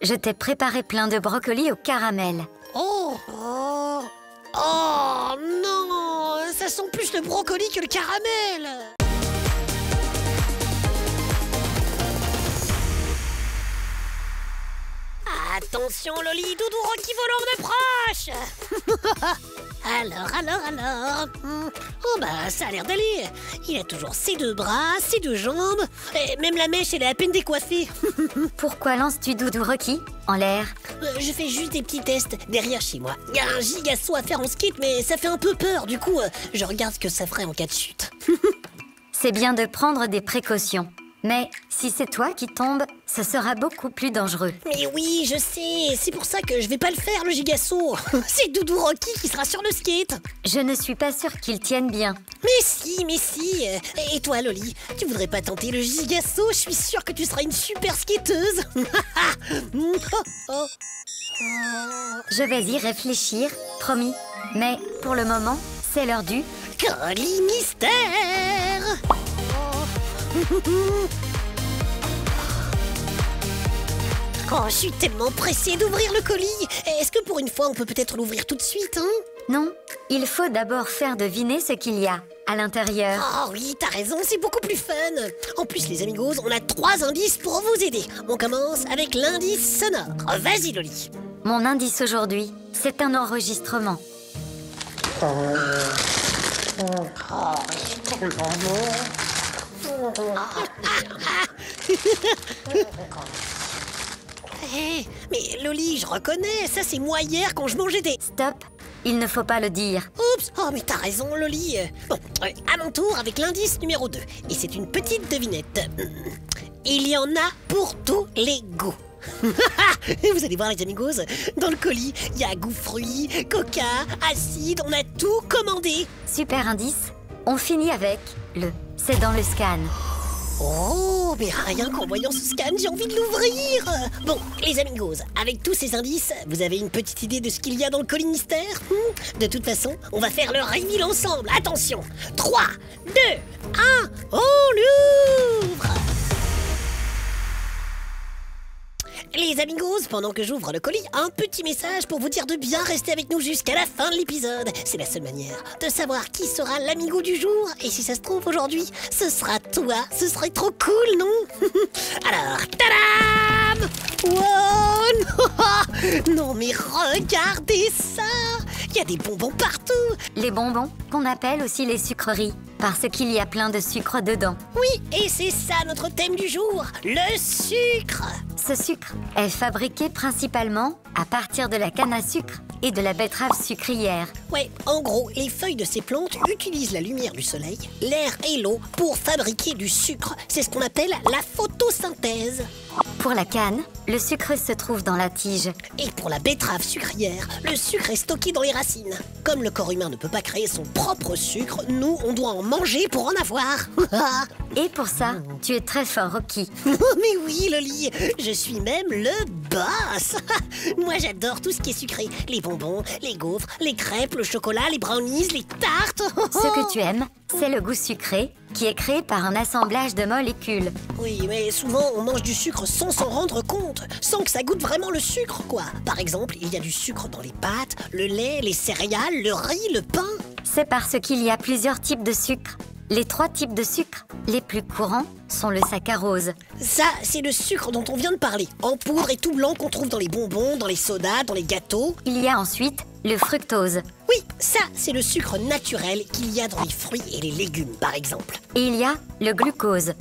je t'ai préparé plein de brocolis au caramel. Oh, oh, oh non, ça sent plus le brocoli que le caramel. Attention Loli, Doudou Rocky volant m'approche. Alors. Oh bah ça a l'air d'aller. Il a toujours ses deux bras, ses deux jambes. Et même la mèche elle est à peine décoiffée. Pourquoi lances-tu Doudou Rocky en l'air? Je fais juste des petits tests derrière chez moi. Il y a un giga saut à faire en skate mais ça fait un peu peur. Du coup je regarde ce que ça ferait en cas de chute. C'est bien de prendre des précautions. Mais si c'est toi qui tombes, ce sera beaucoup plus dangereux. Mais oui, je sais. C'est pour ça que je vais pas le faire, le giga saut. C'est Doudou Rocky qui sera sur le skate. Je ne suis pas sûre qu'il tienne bien. Mais si. Et toi, Loli, tu voudrais pas tenter le giga saut? Je suis sûre que tu seras une super skateuse. Je vais y réfléchir, promis. Mais pour le moment, c'est l'heure du... Colis mystère. Oh, je suis tellement pressée d'ouvrir le colis. Est-ce que pour une fois, on peut peut-être l'ouvrir tout de suite, hein? Non, il faut d'abord faire deviner ce qu'il y a à l'intérieur. Oh oui, t'as raison, c'est beaucoup plus fun. En plus, les amigos, on a 3 indices pour vous aider. On commence avec l'indice sonore. Vas-y, Loli. Mon indice aujourd'hui, c'est un enregistrement. Hey, mais Loli, je reconnais, ça c'est moi hier quand je mangeais des... Stop, il ne faut pas le dire. Oups, oh mais t'as raison Loli. Bon, à mon tour avec l'indice numéro 2. Et c'est une petite devinette. Il y en a pour tous les goûts. Vous allez voir les amigos, dans le colis, il y a goût fruits, coca, acide, on a tout commandé. Super indice, on finit avec le « c'est dans le scan ». Oh, mais rien qu'en voyant ce scan, j'ai envie de l'ouvrir. Bon, les amigos, avec tous ces indices, vous avez une petite idée de ce qu'il y a dans le colis mystère? De toute façon, on va faire le reveal ensemble. Attention, 3, 2, 1, on l'ouvre. Les amigos, pendant que j'ouvre le colis, un petit message pour vous dire de bien rester avec nous jusqu'à la fin de l'épisode. C'est la seule manière de savoir qui sera l'amigo du jour. Et si ça se trouve aujourd'hui, ce sera toi. Ce serait trop cool, non? Alors, tadam! Wow! Non mais regardez ça! Il y a des bonbons partout! Les bonbons, qu'on appelle aussi les sucreries, parce qu'il y a plein de sucre dedans. Oui, et c'est ça notre thème du jour, le sucre! Ce sucre est fabriqué principalement à partir de la canne à sucre et de la betterave sucrière. Ouais, en gros, les feuilles de ces plantes utilisent la lumière du soleil, l'air et l'eau pour fabriquer du sucre. C'est ce qu'on appelle la photosynthèse. Pour la canne, le sucre se trouve dans la tige. Et pour la betterave sucrière, le sucre est stocké dans les racines. Comme le corps humain ne peut pas créer son propre sucre, nous, on doit en manger pour en avoir. Et pour ça, tu es très fort, Rocky. Mais oui, Loli, je suis même le boss. Moi, j'adore tout ce qui est sucré. Les bonbons, les gaufres, les crêpes, le chocolat, les brownies, les tartes. Ce que tu aimes, c'est le goût sucré, qui est créé par un assemblage de molécules. Oui, mais souvent, on mange du sucre sans s'en rendre compte, sans que ça goûte vraiment le sucre, quoi. Par exemple, il y a du sucre dans les pâtes, le lait, les céréales, le riz, le pain. C'est parce qu'il y a plusieurs types de sucre. Les 3 types de sucre les plus courants sont le saccharose. Ça, c'est le sucre dont on vient de parler, en poudre et tout blanc qu'on trouve dans les bonbons, dans les sodas, dans les gâteaux. Il y a ensuite le fructose. Oui, ça, c'est le sucre naturel qu'il y a dans les fruits et les légumes, par exemple. Et il y a le glucose.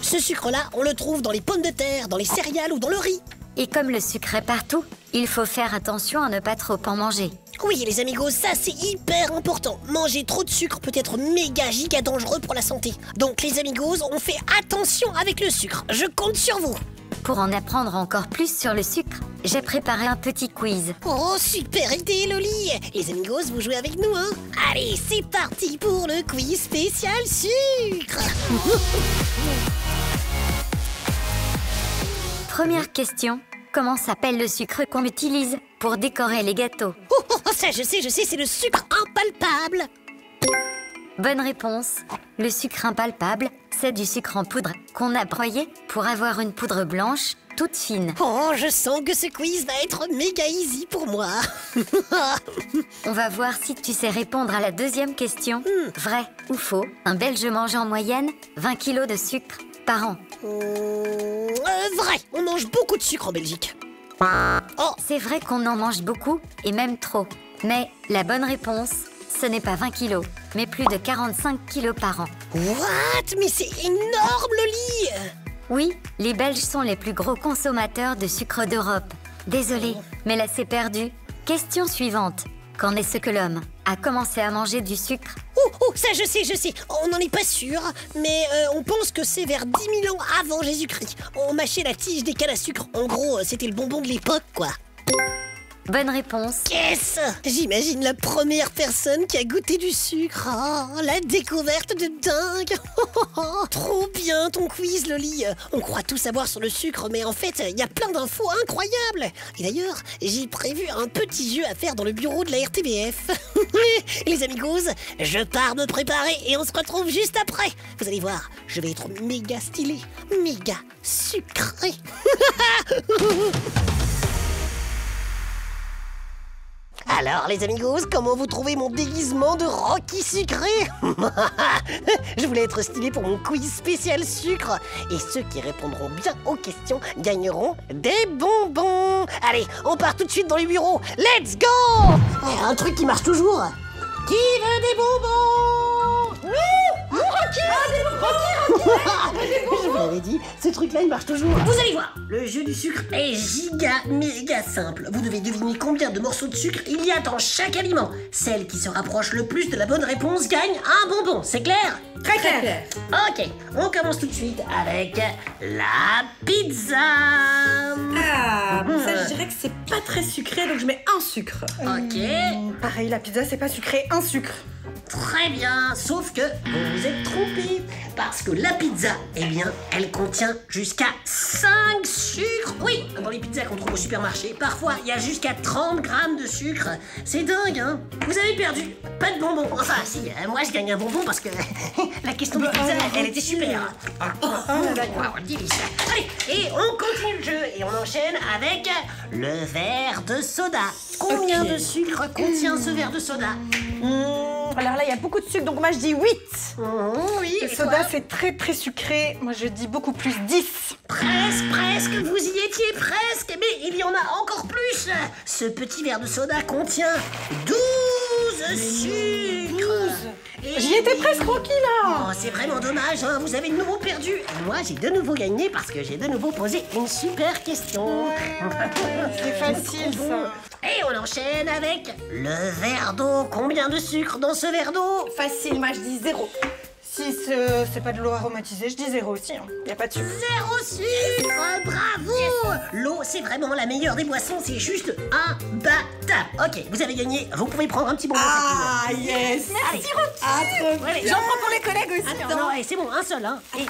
Ce sucre-là, on le trouve dans les pommes de terre, dans les céréales ou dans le riz. Et comme le sucre est partout, il faut faire attention à ne pas trop en manger. Oui, les amigos, ça c'est hyper important. Manger trop de sucre peut être méga giga dangereux pour la santé. Donc les amigos, on fait attention avec le sucre. Je compte sur vous. Pour en apprendre encore plus sur le sucre, j'ai préparé un petit quiz. Oh, super idée, Loli. Les amigos, vous jouez avec nous, hein? Allez, c'est parti pour le quiz spécial sucre. Première question. Comment s'appelle le sucre qu'on utilise pour décorer les gâteaux? Ça je sais, c'est le sucre impalpable. Bonne réponse. Le sucre impalpable, c'est du sucre en poudre qu'on a broyé pour avoir une poudre blanche toutes fines. Oh, je sens que ce quiz va être méga easy pour moi. On va voir si tu sais répondre à la deuxième question. Vrai ou faux, un Belge mange en moyenne 20 kilos de sucre par an. Vrai, on mange beaucoup de sucre en Belgique. Oh, C'est vrai qu'on en mange beaucoup, et même trop. Mais la bonne réponse, ce n'est pas 20 kilos, mais plus de 45 kilos par an. what? Mais c'est énorme, Loli! Oui, les Belges sont les plus gros consommateurs de sucre d'Europe. Désolé, mais là c'est perdu. Question suivante. Qu'en est-ce que l'homme a commencé à manger du sucre? Oh, ça je sais. On n'en est pas sûr, mais on pense que c'est vers 10 000 ans avant Jésus-Christ. On mâchait la tige des cannes à sucre. En gros, c'était le bonbon de l'époque, quoi. Bonne réponse. Yes! J'imagine la première personne qui a goûté du sucre. Oh, la découverte de dingue! Trop bien ton quiz, Loli. On croit tout savoir sur le sucre, mais en fait, il y a plein d'infos incroyables. Et d'ailleurs, j'ai prévu un petit jeu à faire dans le bureau de la RTBF. Les amigos, je pars me préparer et on se retrouve juste après. Vous allez voir, je vais être méga stylé, méga sucré. Alors les amigos, comment vous trouvez mon déguisement de Rocky sucré? Je voulais être stylé pour mon quiz spécial sucre. Et ceux qui répondront bien aux questions gagneront des bonbons. Allez, on part tout de suite dans les bureaux. Let's go! Un truc qui marche toujours. Qui veut des bonbons? Rocky! Je vous l'avais dit, ce truc-là il marche toujours. Vous allez voir, le jeu du sucre est méga simple. Vous devez deviner combien de morceaux de sucre il y a dans chaque aliment. Celle qui se rapproche le plus de la bonne réponse gagne un bonbon, c'est clair? Très clair. Ok, on commence tout de suite avec la pizza. Ah, bon, ça je dirais que c'est pas très sucré, donc je mets un sucre. Ok, Pareil, la pizza c'est pas sucré, un sucre. très bien, sauf que vous vous êtes trompé. Parce que la pizza, eh bien, elle contient jusqu'à 5 sucres. Oui, dans les pizzas qu'on trouve au supermarché, parfois il y a jusqu'à 30 grammes de sucre. C'est dingue, hein? Vous avez perdu, pas de bonbons. Enfin, si, moi je gagne un bonbon parce que la question des pizzas, elle était super. Allez, et on continue le jeu et on enchaîne avec le verre de soda. Combien de sucre contient ce verre de soda? Alors là, il y a beaucoup de sucre, donc moi je dis 8. Oui, Le et soda toi? c'est très sucré, moi je dis beaucoup plus, 10. Presque, vous y étiez presque, mais il y en a encore plus. Ce petit verre de soda contient 12 sucres. Et J'y étais oui. presque, Rocky là. Oh, c'est vraiment dommage, hein, vous avez de nouveau perdu. Et moi, j'ai de nouveau gagné parce que j'ai de nouveau posé une super question. C'est facile ça. Et on enchaîne avec le verre d'eau. Combien de sucre dans ce verre d'eau? Facile, moi je dis 0. Si c'est pas de l'eau aromatisée, je dis 0 aussi, hein. Y a pas de sucre. 0 sucre. Bravo. L'eau, c'est vraiment la meilleure des boissons, c'est juste imbattable. Ok, vous avez gagné, vous pouvez prendre un petit bonbon. Ah yes. Merci, Rocky. J'en prends pour les collègues aussi. Attends, non, c'est bon, un seul, hein. Et, ouais,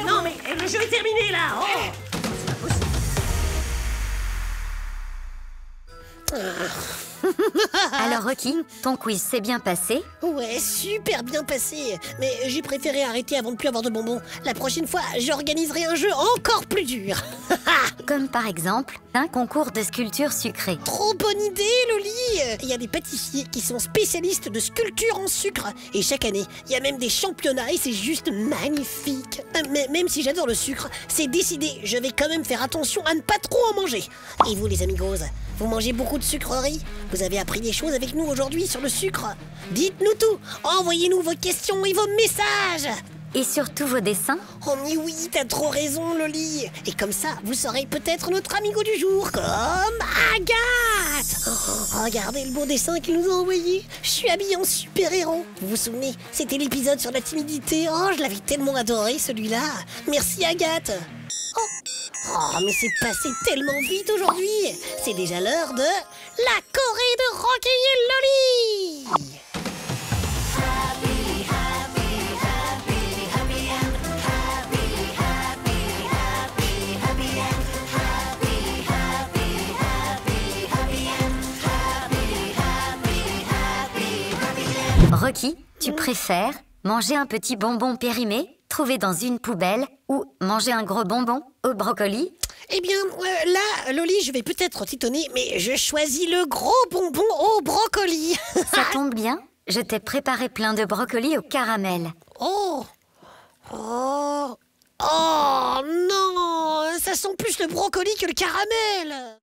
non, mais le jeu est terminé, là. Oh. C'est pas possible. Alors Rocky, ton quiz s'est bien passé? Ouais, super bien passé. Mais j'ai préféré arrêter avant de plus avoir de bonbons. La prochaine fois, j'organiserai un jeu encore plus dur. Comme par exemple, un concours de sculpture sucrée. Trop bonne idée, Loli. Il y a des pâtissiers qui sont spécialistes de sculpture en sucre. Et chaque année, il y a même des championnats et c'est juste magnifique. Mais même si j'adore le sucre, c'est décidé. Je vais quand même faire attention à ne pas trop en manger. Et vous, les amigos, vous mangez beaucoup de sucreries? Vous avez appris des choses avec nous aujourd'hui sur le sucre? Dites-nous tout. Envoyez-nous vos questions et vos messages. Et surtout vos dessins? Oh mais oui, t'as trop raison, Loli. Et comme ça, vous serez peut-être notre amigo du jour, comme Agathe. Oh, regardez le beau dessin qu'il nous a envoyé. Je suis habillé en super-héros. Vous vous souvenez, c'était l'épisode sur la timidité. Oh, je l'avais tellement adoré, celui-là. Merci, Agathe. Oh, mais c'est passé tellement vite aujourd'hui. C'est déjà l'heure de la Corée de Rocky et Loli. Rocky, tu préfères manger un petit bonbon périmé, trouvé dans une poubelle ou manger un gros bonbon au brocoli? Eh bien, là, Loli, je vais peut-être t'étonner, mais je choisis le gros bonbon au brocoli. Ça tombe bien, je t'ai préparé plein de brocolis au caramel. Oh! Oh! Oh non! Ça sent plus le brocoli que le caramel!